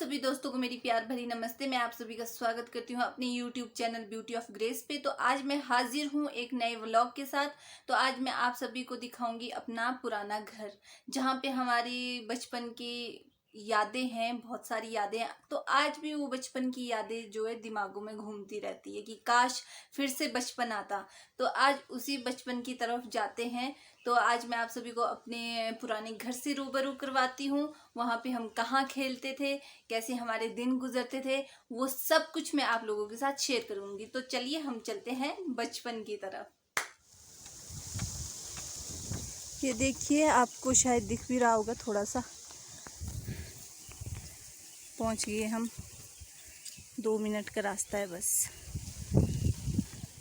सभी दोस्तों को मेरी प्यार भरी नमस्ते। मैं आप सभी का स्वागत करती हूँ अपने YouTube channel beauty of grace पे। तो आज मैं हाजिर हूँ एक नए व्लॉग के साथ। तो आज मैं आप सभी को दिखाऊंगी अपना पुराना घर, जहाँ पे हमारी बचपन की यादें हैं, बहुत सारी यादें हैं। तो आज भी वो बचपन की यादें जो है दिमागों में घूमती रहती है कि काश फिर से बचपन आता। तो आज उसी बचपन की तरफ जाते हैं। तो आज मैं आप सभी को अपने पुराने घर से रूबरू करवाती हूँ। वहाँ पे हम कहाँ खेलते थे, कैसे हमारे दिन गुजरते थे, वो सब कुछ मैं आप लोगों के साथ शेयर करूंगी। तो चलिए हम चलते हैं बचपन की तरफ। ये देखिए, आपको शायद दिख भी रहा होगा थोड़ा सा। पहुंच गए हम, 2 मिनट का रास्ता है बस।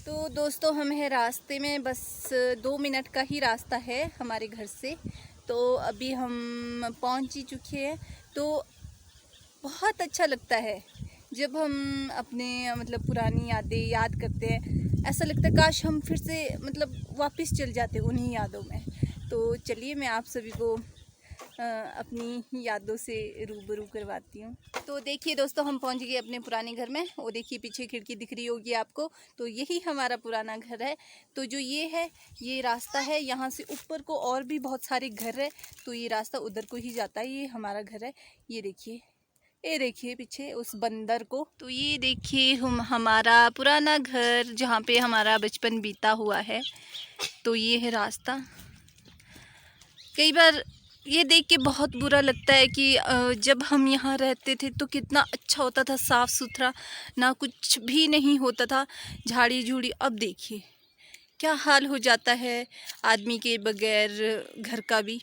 तो दोस्तों हम हैं रास्ते में, बस 2 मिनट का ही रास्ता है हमारे घर से। तो अभी हम पहुंच ही चुके हैं। तो बहुत अच्छा लगता है जब हम अपने पुरानी यादें याद करते हैं। ऐसा लगता है काश हम फिर से वापस चल जाते उन्हीं यादों में। तो चलिए मैं आप सभी को अपनी यादों से रूबरू करवाती हूँ। तो देखिए दोस्तों, हम पहुँच गए अपने पुराने घर में। वो देखिए पीछे खिड़की दिख रही होगी आपको, तो यही हमारा पुराना घर है। तो जो ये है, ये रास्ता है, यहाँ से ऊपर को और भी बहुत सारे घर है। तो ये रास्ता उधर को ही जाता है, ये हमारा घर है। ये देखिए पीछे उस बंदर को। तो ये देखिए हमारा पुराना घर, जहाँ पे हमारा बचपन बीता हुआ है। तो ये है रास्ता। कई बार ये देख के बहुत बुरा लगता है कि जब हम यहाँ रहते थे तो कितना अच्छा होता था, साफ़ सुथरा, ना कुछ भी नहीं होता था, झाड़ी झूड़ी। अब देखिए क्या हाल हो जाता है आदमी के बगैर घर का भी।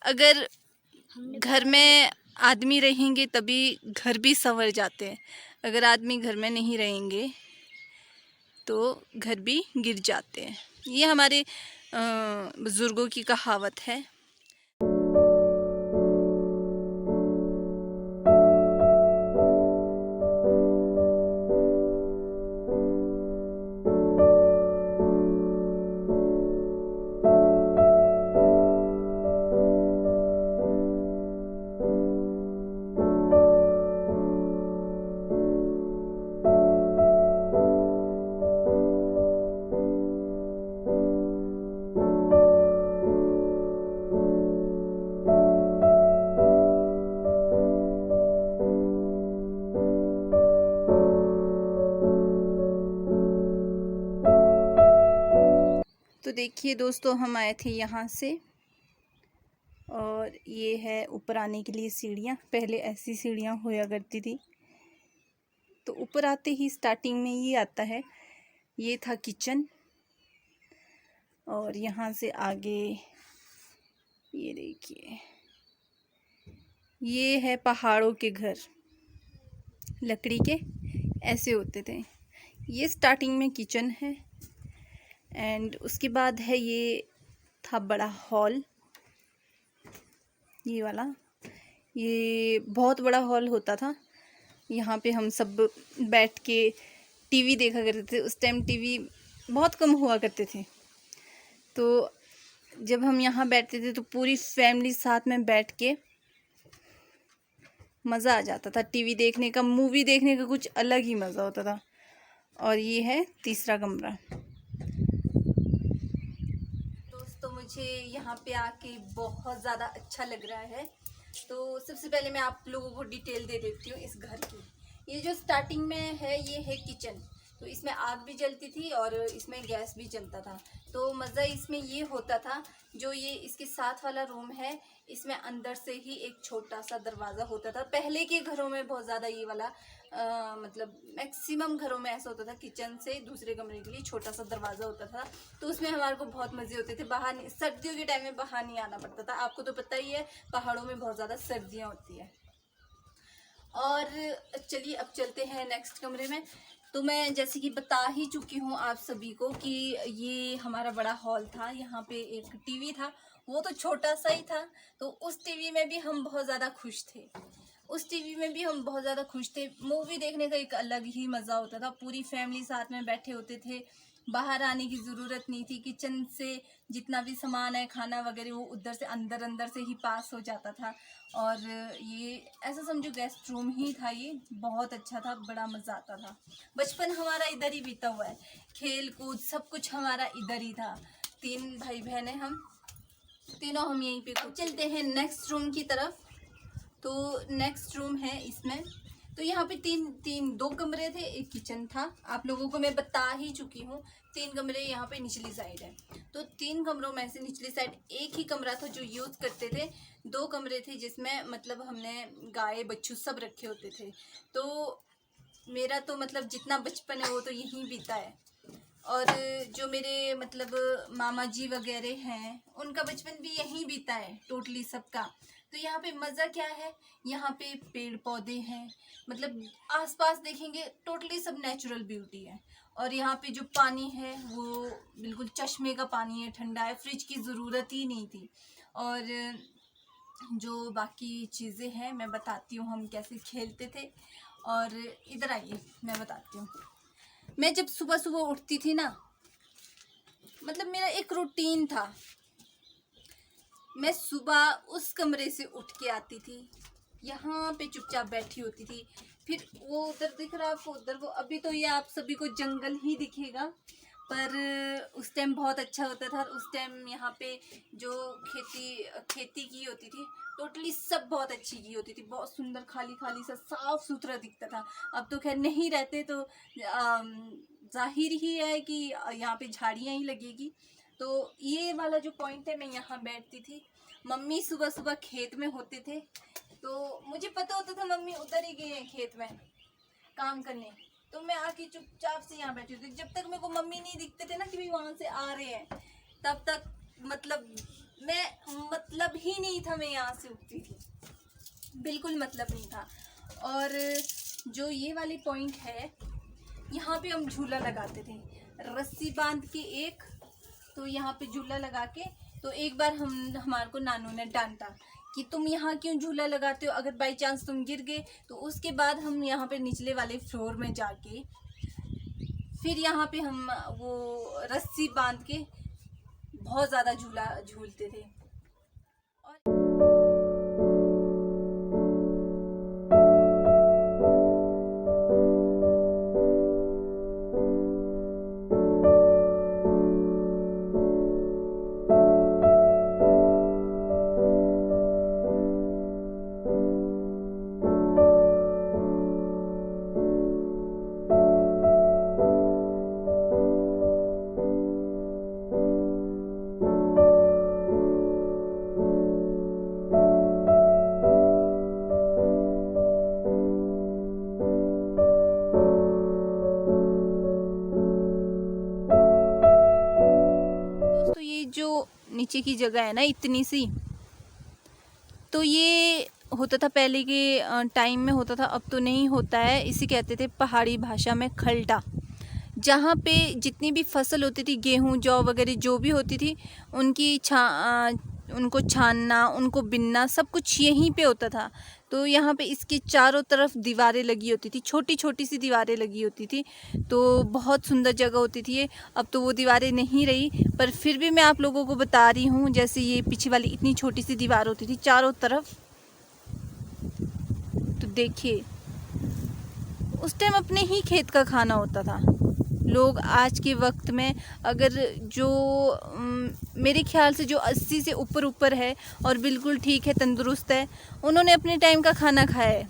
अगर घर में आदमी रहेंगे तभी घर भी संवर जाते हैं। अगर आदमी घर में नहीं रहेंगे तो घर भी गिर जाते हैं। ये हमारे बुज़ुर्गों की कहावत है। तो देखिए दोस्तों, हम आए थे यहाँ से और ये है ऊपर आने के लिए सीढ़ियाँ। पहले ऐसी सीढ़ियाँ होया करती थी। तो ऊपर आते ही स्टार्टिंग में ये आता है, ये था किचन। और यहाँ से आगे ये देखिए, ये है पहाड़ों के घर, लकड़ी के ऐसे होते थे। ये स्टार्टिंग में किचन है। एंड उसके बाद है, ये था बड़ा हॉल, ये वाला। ये बहुत बड़ा हॉल होता था। यहाँ पे हम सब बैठ के टीवी देखा करते थे। उस टाइम टीवी बहुत कम हुआ करते थे। तो जब हम यहाँ बैठते थे तो पूरी फैमिली साथ में बैठ के मज़ा आ जाता था टीवी देखने का, मूवी देखने का कुछ अलग ही मज़ा होता था। और ये है तीसरा कमरा। दोस्तों मुझे यहाँ पे आके बहुत ज़्यादा अच्छा लग रहा है। तो सबसे पहले मैं आप लोगों को डिटेल दे देती हूँ इस घर की। ये जो स्टार्टिंग में है, ये है किचन। तो इसमें आग भी जलती थी और इसमें गैस भी जलता था। तो मज़ा इसमें ये होता था, जो ये इसके साथ वाला रूम है, इसमें अंदर से ही एक छोटा सा दरवाज़ा होता था। पहले के घरों में बहुत ज़्यादा ये वाला मैक्सिमम घरों में ऐसा होता था, किचन से दूसरे कमरे के लिए छोटा सा दरवाज़ा होता था। तो उसमें हमारे को बहुत मज़े होते थे। बाहर सर्दियों के टाइम में बाहर नहीं आना पड़ता था। आपको तो पता ही है, पहाड़ों में बहुत ज़्यादा सर्दियाँ होती है। और चलिए अब चलते हैं नेक्स्ट कमरे में। तो मैं जैसे कि बता ही चुकी हूँ आप सभी को कि ये हमारा बड़ा हॉल था। यहाँ पे एक टीवी था, वो तो छोटा सा ही था। तो उस टीवी में भी हम बहुत ज़्यादा खुश थे। मूवी देखने का एक अलग ही मज़ा होता था। पूरी फैमिली साथ में बैठे होते थे बाहर आने की ज़रूरत नहीं थी। किचन से जितना भी सामान है, खाना वगैरह, वो उधर से अंदर से ही पास हो जाता था। और ये ऐसा समझो गेस्ट रूम ही था। ये बहुत अच्छा था, बड़ा मज़ा आता था। बचपन हमारा इधर ही बीता हुआ है, खेल कूद सब कुछ हमारा इधर ही था। 3 भाई बहन हैं हम, तीनों हम यहीं पे। अब चलते हैं नेक्स्ट रूम की तरफ। तो नेक्स्ट रूम है इसमें, तो यहाँ पे दो कमरे थे, एक किचन था। आप लोगों को मैं बता ही चुकी हूँ, 3 कमरे यहाँ पे निचली साइड है। तो 3 कमरों में से निचली साइड एक ही कमरा था जो यूज़ करते थे। 2 कमरे थे जिसमें मतलब हमने गाय बच्चू सब रखे होते थे। तो मेरा तो मतलब जितना बचपन है वो तो यहीं बीता है। और जो मेरे मतलब मामा जी वगैरह हैं, उनका बचपन भी यहीं बीता है टोटली सबका। तो यहाँ पे मज़ा क्या है, यहाँ पे पेड़ पौधे हैं, मतलब आसपास देखेंगे टोटली सब नेचुरल ब्यूटी है। और यहाँ पे जो पानी है वो बिल्कुल चश्मे का पानी है, ठंडा है, फ्रिज की ज़रूरत ही नहीं थी। और जो बाकी चीज़ें हैं मैं बताती हूँ हम कैसे खेलते थे। और इधर आइए मैं बताती हूँ। मैं जब सुबह सुबह उठती थी ना, मतलब मेरा एक रूटीन था। मैं सुबह उस कमरे से उठ के आती थी, यहाँ पे चुपचाप बैठी होती थी। फिर वो उधर दिख रहा है आपको, उधर वो, अभी तो ये आप सभी को जंगल ही दिखेगा, पर उस टाइम बहुत अच्छा होता था। उस टाइम यहाँ पे जो खेती की होती थी, टोटली सब बहुत अच्छी की होती थी, बहुत सुंदर, खाली खाली सा साफ सुथरा दिखता था। अब तो खैर नहीं रहते, तो जाहिर ही है कि यहाँ पे झाड़ियाँ ही लगेगी। तो ये वाला जो पॉइंट है, मैं यहाँ बैठती थी। मम्मी सुबह सुबह खेत में होते थे, तो मुझे पता होता था मम्मी उधर ही गए हैं खेत में काम करने। तो मैं आके चुपचाप से यहाँ बैठी थी। जब तक मेरे को मम्मी नहीं दिखते थे ना कि भी वहाँ से आ रहे हैं, तब तक मतलब ही नहीं था मैं यहाँ से उठती थी, बिल्कुल मतलब नहीं था। और जो ये वाली पॉइंट है, यहाँ पे हम झूला लगाते थे, रस्सी बांध के एक, तो यहाँ पे झूला लगा के। तो एक बार हमारे को नानू ने डांटा कि तुम यहाँ क्यों झूला लगाते हो, अगर बाई चांस तुम गिर गए तो। उसके बाद हम यहाँ पे निचले वाले फ्लोर में जाके फिर यहाँ पे हम वो रस्सी बांध के बहुत ज़्यादा झूला झूलते थे। नीचे की जगह है ना इतनी सी, तो ये होता था पहले के टाइम में होता था, अब तो नहीं होता है। इसे कहते थे पहाड़ी भाषा में खलटा। जहाँ पे जितनी भी फसल होती थी, गेहूँ जौ वगैरह जो भी होती थी, उनको छानना, उनको बिनना, सब कुछ यहीं पे होता था। तो यहाँ पे इसके चारों तरफ दीवारें लगी होती थी, छोटी छोटी सी दीवारें लगी होती थी। तो बहुत सुंदर जगह होती थी ये। अब तो वो दीवारें नहीं रही, पर फिर भी मैं आप लोगों को बता रही हूँ। जैसे ये पीछे वाली इतनी छोटी सी दीवार होती थी चारों तरफ, तो देखिए उस टाइम अपने ही खेत का खाना होता था। लोग आज के वक्त में अगर जो मेरे ख्याल से जो 80 से ऊपर है और बिल्कुल ठीक है, तंदुरुस्त है, उन्होंने अपने टाइम का खाना खाया है,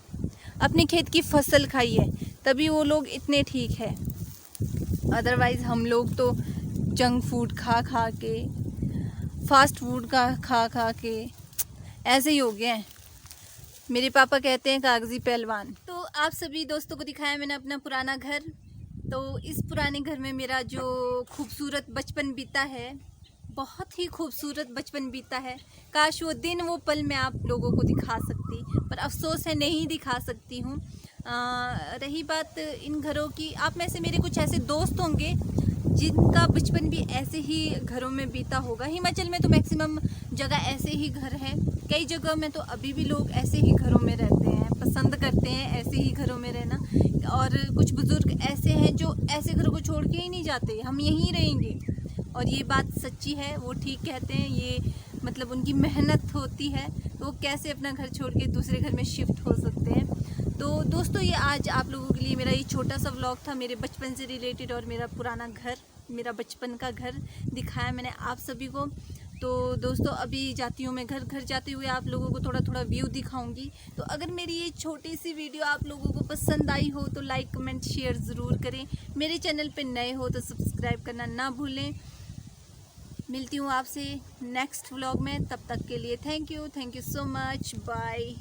अपने खेत की फसल खाई है, तभी वो लोग इतने ठीक है। अदरवाइज़ हम लोग तो जंक फूड खा खा के, फास्ट फूड का खा के ऐसे ही हो गए हैं। मेरे पापा कहते हैं कागजी पहलवान। तो आप सभी दोस्तों को दिखाया मैंने अपना पुराना घर। तो इस पुराने घर में मेरा जो खूबसूरत बचपन बीता है, बहुत ही खूबसूरत बचपन बीता है। काश वो दिन वो पल मैं आप लोगों को दिखा सकती, पर अफसोस है नहीं दिखा सकती हूँ। रही बात इन घरों की, आप में से मेरे कुछ ऐसे दोस्त होंगे जिनका बचपन भी ऐसे ही घरों में बीता होगा। हिमाचल में तो मैक्सिमम जगह ऐसे ही घर हैं, कई जगह में तो अभी भी लोग ऐसे ही घरों में रहते हैं, पसंद करते हैं ऐसे ही घरों में रहना। और कुछ बुज़ुर्ग ऐसे हैं जो ऐसे घर को छोड़ के ही नहीं जाते, हम यहीं रहेंगे। और ये बात सच्ची है, वो ठीक कहते हैं। ये मतलब उनकी मेहनत होती है तो वो कैसे अपना घर छोड़ के दूसरे घर में शिफ्ट हो सकते हैं। तो दोस्तों, ये आज आप लोगों के लिए मेरा ये छोटा सा व्लॉग था, मेरे बचपन से रिलेटेड और मेरा पुराना घर, मेरा बचपन का घर दिखाया मैंने आप सभी को। तो दोस्तों, अभी जाती हूँ मैं घर। घर जाते हुए आप लोगों को थोड़ा थोड़ा व्यू दिखाऊंगी। तो अगर मेरी ये छोटी सी वीडियो आप लोगों को पसंद आई हो तो लाइक कमेंट शेयर ज़रूर करें। मेरे चैनल पे नए हो तो सब्सक्राइब करना ना भूलें। मिलती हूँ आपसे नेक्स्ट व्लॉग में, तब तक के लिए thank you so much, bye.